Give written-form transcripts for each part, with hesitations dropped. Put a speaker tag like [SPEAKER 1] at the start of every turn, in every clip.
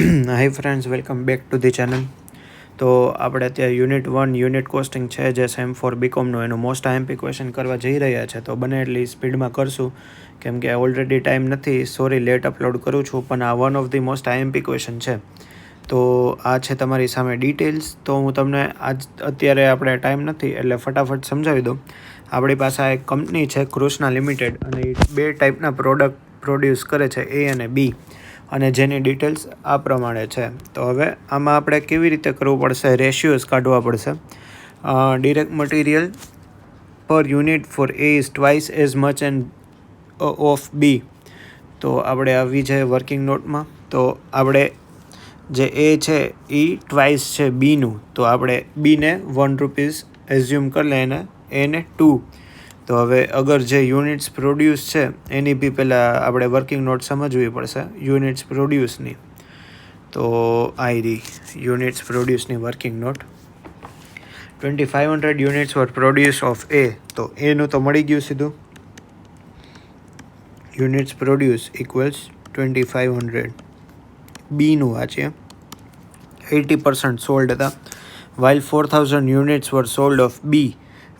[SPEAKER 1] Hi friends, welcome back to the channel. તો આપણે અત્યારે યુનિટ 1 યુનિટ કોસ્ટિંગ છે જે સેમ ફોર બીકોમનું એનું મોસ્ટ આઈએમપી ક્વેશ્ચન કરવા જઈ રહ્યા છે. તો બને એટલી સ્પીડમાં કરશું કેમ કે ઓલરેડી ટાઈમ નથી. સોરી, લેટ અપલોડ કરું છું, પણ આ one of the most IMP question છે. તો આ છે તમારી સામે ડિટેલ્સ. તો હું તમને અત્યારે આપણે ટાઈમ નથી એટલે ફટાફટ સમજાવી દઉં. આપણી પાસે આ એક કંપની છે કૃષ્ણા લિમિટેડ, અને એ 2 ટાઈપના પ્રોડક્ટ પ્રોડ્યુસ કરે છે, એ અને બી, અને જેની ડિટેલ્સ આ પ્રમાણે છે. તો હવે આમાં આપણે કેવી રીતે કરવું પડશે? રેશિયોઝ કાઢવા પડશે. Direct material per unit for A is twice as much and of B. તો આપણે આવી જાય વર્કિંગ નોટમાં. તો આપણે જે એ છે એ ટ્વાઇસ છે બીનું, તો આપણે બીને ₹1 એઝ્યુમ કરી લે, એને 2. તો હવે અગર જે યુનિટ્સ પ્રોડ્યુસ છે એની બી પહેલાં આપણે વર્કિંગ નોટ સમજવી પડશે યુનિટ્સ પ્રોડ્યુસની. તો યુનિટ્સ પ્રોડ્યુસની working note 2500 units were produce of A. તો એનું તો મળી ગયું સીધું. Units produce equals 2500. બીનું વાંચીએ. 80% સોલ્ડ હતા, while 4000 units were sold of B,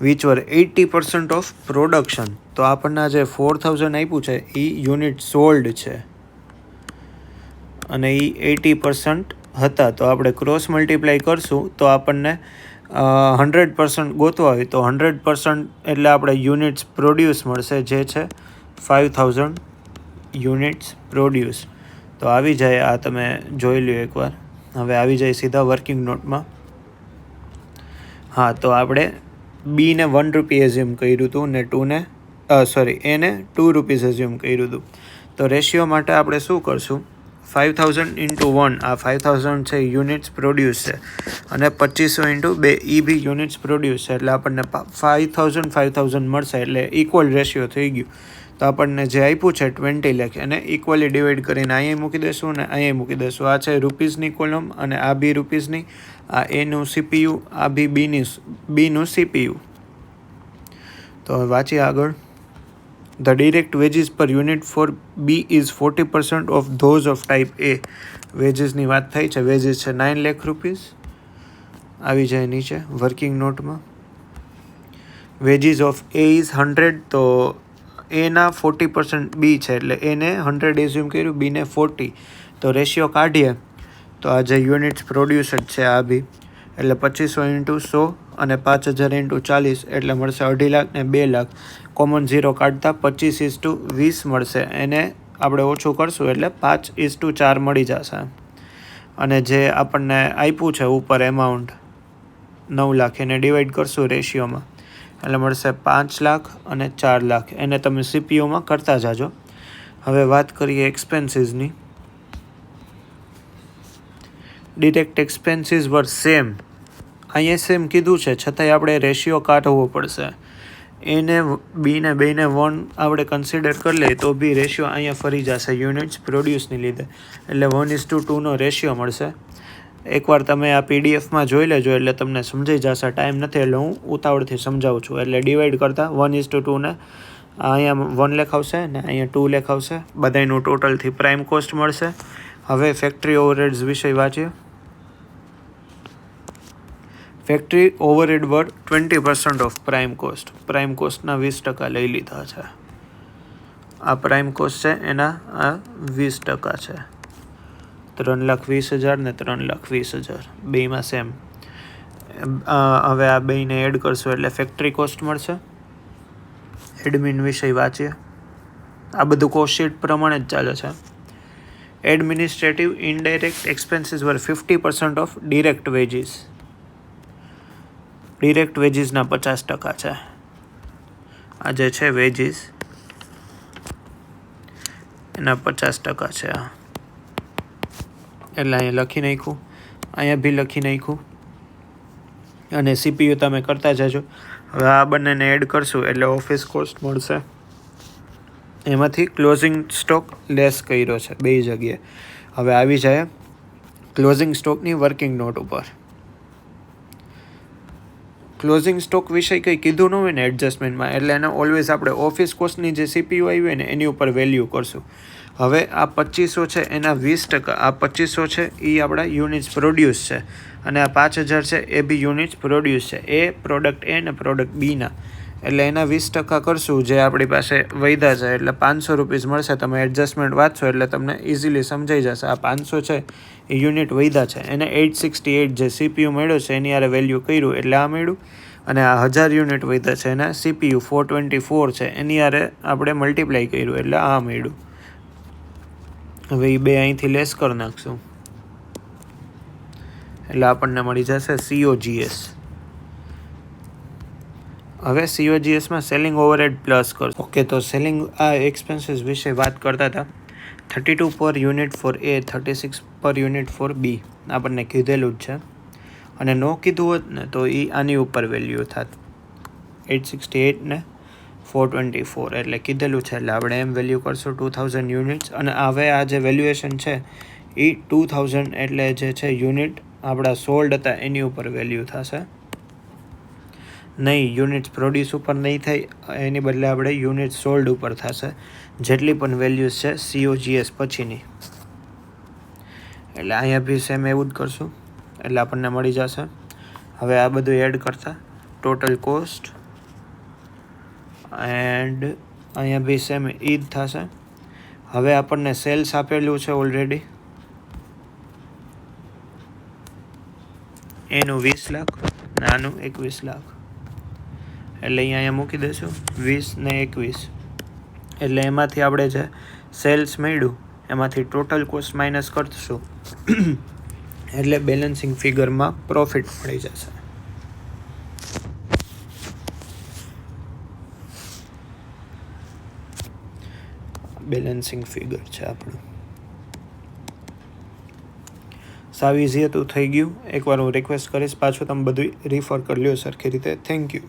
[SPEAKER 1] which were 80% of production. તો આપણને જે 4000 આપ્યું છે એ યુનિટ સોલ્ડ છે અને એ 80% હતા. તો આપણે ક્રોસ મલ્ટીપ્લાય કરશું તો આપણને 100% ગોતવા હોય તો 100% એટલે આપણે યુનિટ્સ પ્રોડ્યુસ મળશે, જે છે 5000 યુનિટ્સ પ્રોડ્યુસ. તો આવી જાય, આ તમે જોઈ લ્યો એકવાર. હવે આવી જાય સીધા વર્કિંગ નોટમાં. હા, તો આપણે બીને ₹1 એઝ્યુમ કર્યું હતું ને એને ₹2 એઝ્યુમ કર્યું હતું. તો રેશિયો માટે આપણે શું કરશું? 5000 × 1, આ 5000 છે યુનિટ્સ પ્રોડ્યુસ છે, અને 2500 × 2 એ બી યુનિટ્સ પ્રોડ્યુસ છે, એટલે આપણને 5000 મળશે. એટલે ઇક્વલ રેશિયો થઈ ગયું. તો આપણને જે આપ્યું છે 20 લાખ, એને ઇક્વલી ડિવાઈડ કરીને અહીંયા મૂકી દેશું અને અહીંયા મૂકી દેશું. આ છે રૂપીસની કોલમ અને આ બી રૂપીસની. આ એનું CPU, આ બી બીનું CPU. તો વાંચીએ આગળ. The direct wages per unit for B is 40% of those of type A. વેજીસની વાત થઈ છે. વેજીસ છે 9 લાખ રૂપીસ. આવી જાય નીચે વર્કિંગ નોટમાં. Wages of A is 100. તો એના 40% બી છે, એટલે એને 100 એઝ્યુમ કર્યું, બીને 40. તો રેશિયો કાઢીએ તો આ જે યુનિટ્સ પ્રોડ્યુસ છે આ બી, એટલે 2500 × 100 અને 5000 × 40, એટલે મળશે 2.5 લાખ ને 2 લાખ. કોમન 0 કાઢતા 25:20 મળશે. એને આપણે ઓછું કરશું એટલે 5:4 મળી જશે. અને જે આપણને આપ્યું છે ઉપર એમાઉન્ટ 9 લાખ, એને ડિવાઈડ કરશું રેશિયોમાં, એટલે મળશે 5 લાખ અને 4 લાખ. એને તમે CPUમાં કરતા જાજો. હવે વાત કરીએ એક્સપેન્સીસની. ડિરેક્ટ એક્સપેન્સીસ વર સેમ. અહીંયા સેમ કીધું છે, છતાંય આપણે રેશિયો કાઢવો પડશે. એને બીને બેને 1 આપણે કન્સિડર કરી લઈએ તો બી રેશિયો અહીંયા ફરી જશે યુનિટ્સ પ્રોડ્યુસની લીધે, એટલે 1:2નો રેશિયો મળશે. એકવાર તમે આ PDFમાં જોઈ લેજો એટલે તમને સમજાઈ જશે. ટાઈમ નથી એટલે હું ઉતાવળથી સમજાવું છું. એટલે ડિવાઈડ કરતાં 1:2ને અહીંયા 1 લાખ આવશે ને અહીંયા 2 લાખ આવશે. બધાનું ટોટલથી પ્રાઇમ કોસ્ટ મળશે. હવે ફેક્ટરી ઓવરહેડ્સ વિશે વાંચીએ. Factory overhead were 20% of prime cost. Prime કોસ્ટના 20% લઈ લીધા છે. આ પ્રાઇમ કોસ્ટ છે એના આ 20% છે. 3,20,000 ને 3,20,000 બેમાં સેમ. હવે આ બેને એડ કરશું એટલે ફેક્ટરી કોસ્ટ મળશે. એડમિન વિષય વાંચીએ. આ બધું કોસ્ટ શીટ પ્રમાણે જ ચાલે છે. Administrative indirect expenses were 50% of direct wages. Direct વેજીસના 50% છે. આ જે છે વેજીસ એના 50% છે. એટલે અહીંયા લખી નાખ્યું, અહીંયા બી લખી નાખ્યું, અને CPU તમે કરતા જજો. હવે આ બંનેને એડ કરશું એટલે ઓફિસ કોસ્ટ મળશે. એમાંથી ક્લોઝિંગ સ્ટોક લેસ કર્યો છે 2 જગ્યાએ. હવે આવી જાય ક્લોઝિંગ સ્ટોકની વર્કિંગ નોટ ઉપર. ક્લોઝિંગ સ્ટોક વિશે કંઈ કીધું ન હોય ને એડજસ્ટમેન્ટમાં, એટલે એને ઓલવેઝ આપણે ઓફિસ કોસ્ટની જે CPU આવી હોય ને એની ઉપર વેલ્યુ કરશું. હવે આ 2500 છે એના 20%, આ 2500 છે એ આપણા યુનિટ્સ પ્રોડ્યુસ છે, અને આ 5000 છે એ બી યુનિટ્સ પ્રોડ્યુસ છે, એ પ્રોડક્ટ એ ને પ્રોડક્ટ બીના. એટલે એના 20% કરશું જે આપણી પાસે વધ્યા છે, એટલે 500 રૂપીસ મળશે. તમે એડજસ્ટમેન્ટ વાંચશો એટલે તમને ઇઝીલી સમજાઈ જશે. આ 500 છે એ યુનિટ વધ્યા છે, એને 868 જે CPU મળ્યો છે એની આરે વેલ્યુ કર્યું એટલે આ મળ્યું, અને આ 1000 યુનિટ વધ્યા છે એને CPU 424 છે એની આરે આપણે મલ્ટીપ્લાય કર્યું એટલે આ મળ્યું. હવે એ બે અહીંથી લેસ કરી નાખશું એટલે આપણને મળી જશે COGS. હવે COGSમાં સેલિંગ ઓવરહેડ પ્લસ કરશું. ઓકે, તો સેલિંગ આ એક્સપેન્સીસ વિશે વાત કરતા હતા. 32 પર યુનિટ ફોર A, 36 પર યુનિટ ફોર B આપણને કીધેલું જ છે, અને ન કીધું હોત ને તો એ આની ઉપર વેલ્યુ થાત 868 ને 424, એટલે કીધેલું છે એટલે આપણે એમ વેલ્યુ કરશું 2000 યુનિટ્સ. અને હવે આ જે વેલ્યુએશન છે એ 2000 એટલે જે છે યુનિટ આપણા સોલ્ડ હતા એની ઉપર વેલ્યુ થશે, નહીં યુનિટ્સ પ્રોડ્યુસ ઉપર નહીં થાય, એની બદલે આપણે યુનિટ સોલ્ડ ઉપર થશે જેટલી પણ વેલ્યુઝ છે COGS પછીની. એટલે અહીંયા બી સેમ એવું જ કરશું એટલે આપણને મળી જશે. હવે આ બધું એડ કરતા ટોટલ કોસ્ટ, એન્ડ અહીંયા બી સેમ એ જ થશે. હવે આપણને સેલ્સ આપેલું છે ઓલરેડી, એનું 20 લાખ ને આનું 21 લાખ, એટલે અહીંયા મૂકી દઈશું 20 ને 21. એટલે એમાંથી આપણે જે સેલ્સ મળ્યું એમાંથી ટોટલ કોસ્ટ માઇનસ કરશું એટલે બેલેન્સિંગ ફિગરમાં પ્રોફિટ મળી જશે. બેલેન્સિંગ ફિગર છે આપણું. સાવ ઇઝી હતું, થઈ ગયું. એકવાર હું રિક્વેસ્ટ કરીશ પાછું તમે બધું રિફર કરી લ્યો સરખી રીતે. Thank you.